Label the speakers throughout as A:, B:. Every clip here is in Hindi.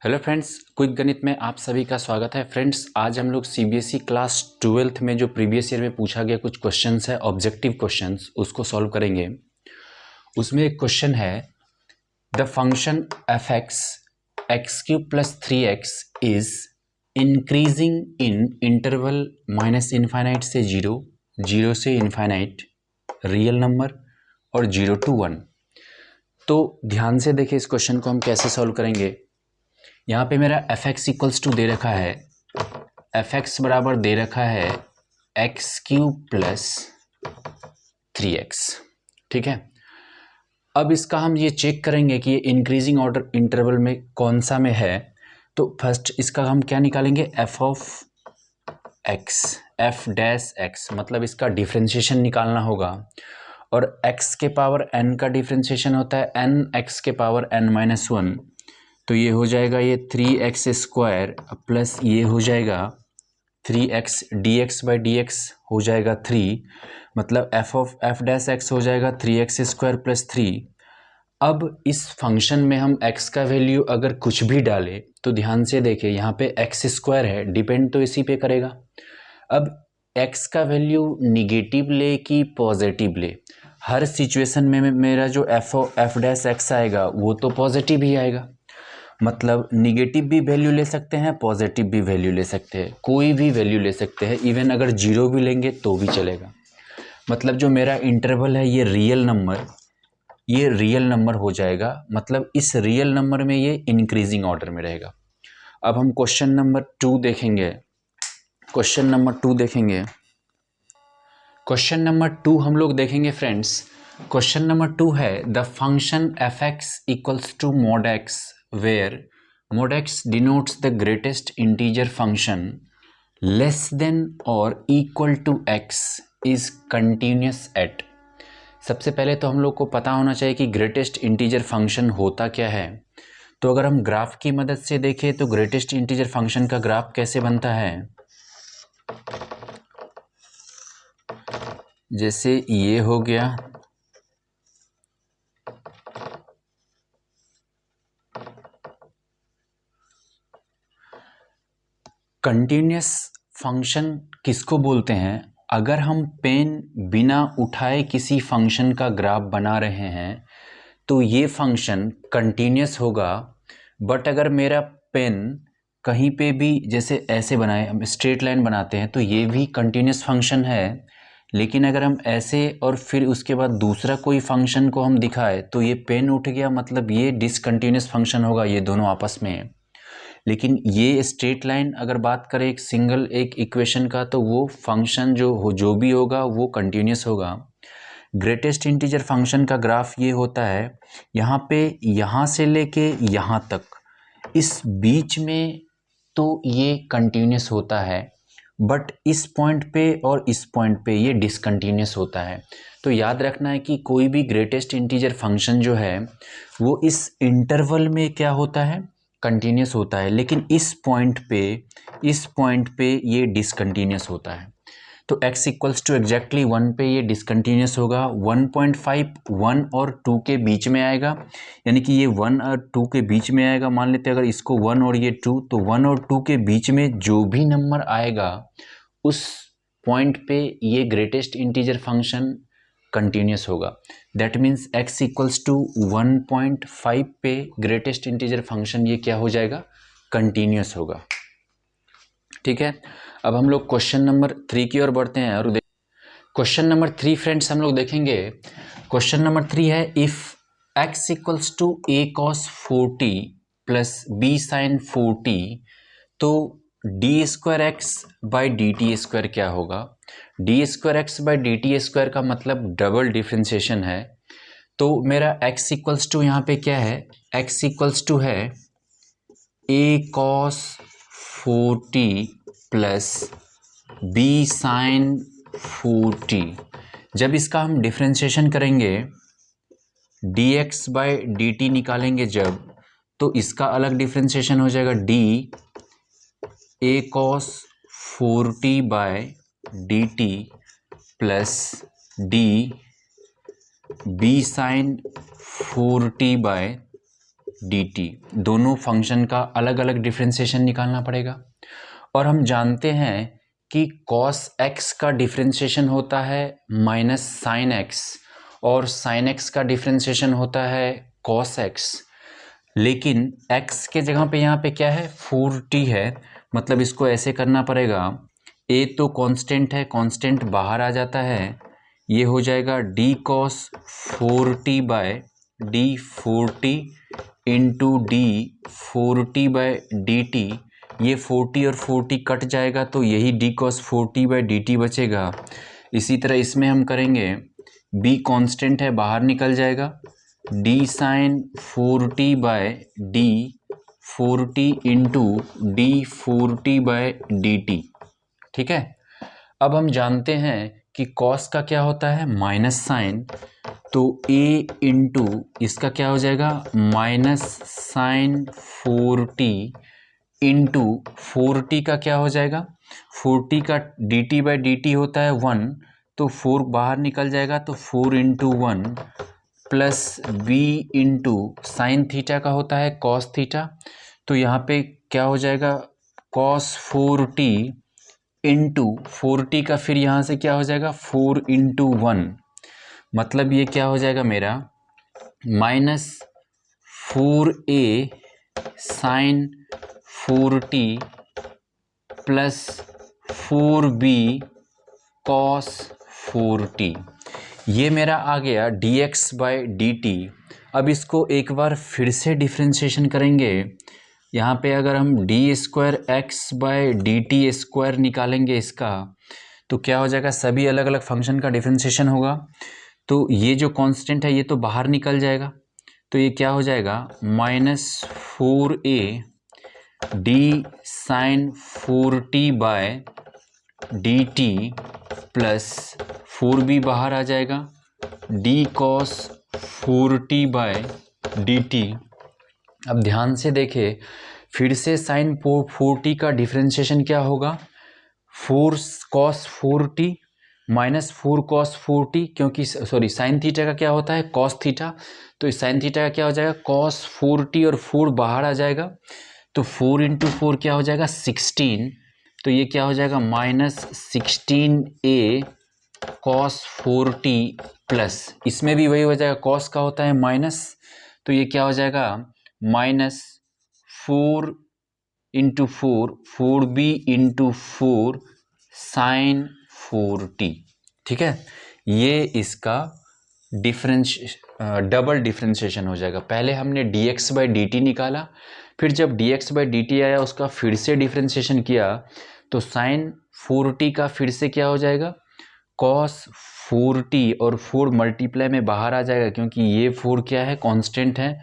A: हेलो फ्रेंड्स, क्विक गणित में आप सभी का स्वागत है। फ्रेंड्स, आज हम लोग सीबीएसई क्लास 12th में जो प्रीवियस ईयर में पूछा गया कुछ क्वेश्चंस है, ऑब्जेक्टिव क्वेश्चंस, उसको सॉल्व करेंगे। उसमें एक क्वेश्चन है, the function F x cube plus 3x is increasing in interval minus infinite से 0, 0 से इन्फाइनाइट, रियल नंबर और 0 to 1। तो ध्यान से देखिए, इस क्वेश्चन को हम कैसे सॉल्व करेंगे। यहाँ पे मेरा एफ एक्स इक्वल्स टू दे रखा है, एफ एक्स बराबर दे रखा है एक्स क्यूब प्लस 3x। ठीक है, अब इसका हम ये चेक करेंगे कि ये इंक्रीजिंग ऑर्डर इंटरवल में कौन सा में है। तो फर्स्ट इसका हम क्या निकालेंगे, F of x, F dash x, मतलब इसका डिफ्रेंशिएशन निकालना होगा। और x के पावर n का डिफ्रेंशिएशन होता है n x के पावर n-1। तो ये हो जाएगा ये 3x स्क्वायर प्लस ये हो जाएगा 3x dx by D x हो जाएगा 3, मतलब f of F dash x हो जाएगा 3x स्क्वायर प्लस 3। अब इस फंक्शन में हम x का वैल्यू अगर कुछ भी डालें तो ध्यान से देखिए, यहाँ पे x स्क्वायर है, डिपेंड तो इसी पे करेगा। अब x का वैल्यू निगेटिव ले कि पॉजिटिव ले, हर सिचुएशन में मेरा जो एफ डैश एक्स आएगा वो तो पॉजिटिव ही आएगा। मतलब निगेटिव भी वैल्यू ले सकते हैं, पॉजिटिव भी वैल्यू ले सकते हैं, कोई भी वैल्यू ले सकते हैं, इवन अगर 0 भी लेंगे तो भी चलेगा। मतलब जो मेरा इंटरवल है ये रियल नंबर हो जाएगा, मतलब इस रियल नंबर में ये इंक्रीजिंग ऑर्डर में रहेगा। अब हम क्वेश्चन नंबर 2 देखेंगे। क्वेश्चन नंबर 2 हम लोग देखेंगे फ्रेंड्स। क्वेश्चन नंबर 2 है, the function F X equals to mod x where mod x denotes the greatest integer function less than or equal to x is continuous at। सबसे पहले तो हम लोग को पता होना चाहिए कि ग्रेटेस्ट इंटीजर फंक्शन होता क्या है। तो अगर हम ग्राफ की मदद से देखें तो ग्रेटेस्ट इंटीजर फंक्शन का ग्राफ कैसे बनता है, जैसे ये हो गया, कंटिन्यूस फंक्शन किसको बोलते हैं। अगर हम पेन बिना उठाए किसी फंक्शन का ग्राफ बना रहे हैं तो ये फंक्शन कंटिन्यूस होगा। बट अगर मेरा पेन कहीं पे भी जैसे ऐसे बनाए, हम स्ट्रेट लाइन बनाते हैं तो ये भी कंटिन्यूस फंक्शन है। लेकिन अगर हम ऐसे और फिर उसके बाद दूसरा कोई फंक्शन को हम दिखाए तो ये पेन उठ गया, मतलब ये डिसकंटिन्यूस फंक्शन होगा, ये दोनों आपस में। लेकिन ये स्ट्रेट लाइन अगर बात करें एक सिंगल एक इक्वेशन का, तो वो फंक्शन जो भी होगा वो कंटिन्यूस होगा। ग्रेटेस्ट इंटीजर फंक्शन का ग्राफ ये होता है, यहाँ पे यहाँ से लेके यहाँ तक, इस बीच में तो ये कंटिन्यूस होता है, बट इस पॉइंट पे और इस पॉइंट पे ये डिसकंटिन्यूस होता है। तो याद रखना है कि कोई भी ग्रेटेस्ट इंटीजर फंक्शन जो है वो इस इंटरवल में क्या होता है, कंटिन्यूस होता है, लेकिन इस पॉइंट पे ये डिसकंटिन्यूस होता है। तो x इक्वल्स टू एग्जैक्टली 1 पे ये डिसकंटिन्यूस होगा। 1.5 1 और 2 के बीच में आएगा, यानी कि ये 1 और 2 के बीच में आएगा। मान लेते हैं अगर इसको 1 और ये 2, तो 1 और 2 के बीच में जो भी नंबर आएगा उस पॉइंट पे ये ग्रेटेस्ट इंटीजर फंक्शन कंटिन्यूस होगा। That means x equals to 1.5 पे ग्रेटेस्ट इंटीजर फंक्शन ये क्या हो जाएगा, कंटिन्यूस होगा। ठीक है, अब हम लोग क्वेश्चन नंबर 3 की ओर बढ़ते हैं और क्वेश्चन नंबर 3 फ्रेंड्स हम लोग देखेंगे। क्वेश्चन नंबर 3 है, if x equals to a cos 4t plus b sin 4t, तो D square X by D T square क्या होगा। D square X by D T square का मतलब डबल डिफ्रेंशिएशन है। तो मेरा x इक्वल्स टू यहाँ पे क्या है, x इक्वल्स टू है a cos 4t plus b sin 4t। जब इसका हम डिफ्रेंशिएशन करेंगे, dx बाई डी टी निकालेंगे जब, तो इसका अलग डिफ्रेंशिएशन हो जाएगा d a cos 4t by D T प्लस d b sin 4t by dt, दोनों फंक्शन का अलग अलग डिफ्रेंशिएशन निकालना पड़ेगा। और हम जानते हैं कि cos x का डिफ्रेंशिएशन होता है माइनस साइन x, और साइन x का डिफ्रेंशिएशन होता है cos x। लेकिन x के जगह पे यहाँ पे क्या है, 4t है, मतलब इसको ऐसे करना पड़ेगा, a तो कांस्टेंट है, कांस्टेंट बाहर आ जाता है, ये हो जाएगा d cos 4t by d 4t into D 4t by dt। ये 40 और 40 कट जाएगा तो यही d cos 4t by dt बचेगा। इसी तरह इसमें हम करेंगे, b कांस्टेंट है, बाहर निकल जाएगा, d sin 4t by d 4t into d 4t by dt। ठीक है। अब हम जानते हैं कि cos का क्या होता है, माइनस साइन, तो a इंटू इसका क्या हो जाएगा, minus sign 4t into 4t का क्या हो जाएगा, 4t का dt बाई dt होता है 1, तो 4 बाहर निकल जाएगा, तो 4 into 1 plus b into sine theta का होता है cos थीटा, तो यहाँ पे क्या हो जाएगा, cos 4t इंटू 4t का फिर यहाँ से क्या हो जाएगा 4 इंटू 1, मतलब ये क्या हो जाएगा मेरा minus 4a sign 4t plus 4b cos 4t। ये मेरा आ गया dx बाई dt। अब इसको एक बार फिर से डिफ्रेंशिएशन करेंगे। यहाँ पे अगर हम D square X by D T square निकालेंगे इसका, तो क्या हो जाएगा, सभी अलग अलग फंक्शन का डिफ्रेंशिएशन होगा, तो ये जो कांस्टेंट है ये तो बाहर निकल जाएगा, तो ये क्या हो जाएगा minus 4a D sine 4t by D T plus 4b बाहर आ जाएगा, D cos 4t by D T. अब ध्यान से देखें, फिर से साइन 4t का डिफ्रेंशिएशन क्या होगा, 4 cos 4t minus 4 cos 4t, क्योंकि सॉरी साइन थीटा का क्या होता है cos थीटा, तो इस साइन थीटा का क्या हो जाएगा cos 4t और 4 बाहर आ जाएगा, तो 4 इंटू 4 क्या हो जाएगा 16, तो ये क्या हो जाएगा minus 16a cos 4t plus, इसमें भी वही हो जाएगा, cos का होता है माइनस, तो ये क्या हो जाएगा minus 4 into 4 4b into 4 sign 4t। ठीक है, ये इसका डबल डिफ्रेंशिएशन हो जाएगा। पहले हमने dx बाई dt निकाला, फिर जब dx बाई dt आया उसका फिर से डिफ्रेंशिएशन किया, तो साइन 4t का फिर से क्या हो जाएगा cos 4t, और 4 मल्टीप्लाई में बाहर आ जाएगा, क्योंकि ये 4 क्या है कांस्टेंट है,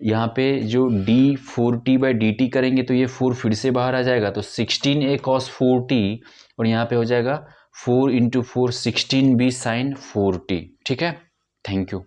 A: यहाँ पे जो d 4t बाई dt करेंगे तो ये 4 फिर से बाहर आ जाएगा, तो 16a cos 4t, और यहाँ पे हो जाएगा 4 इंटू 4 16b साइन 4t। ठीक है, थैंक यू।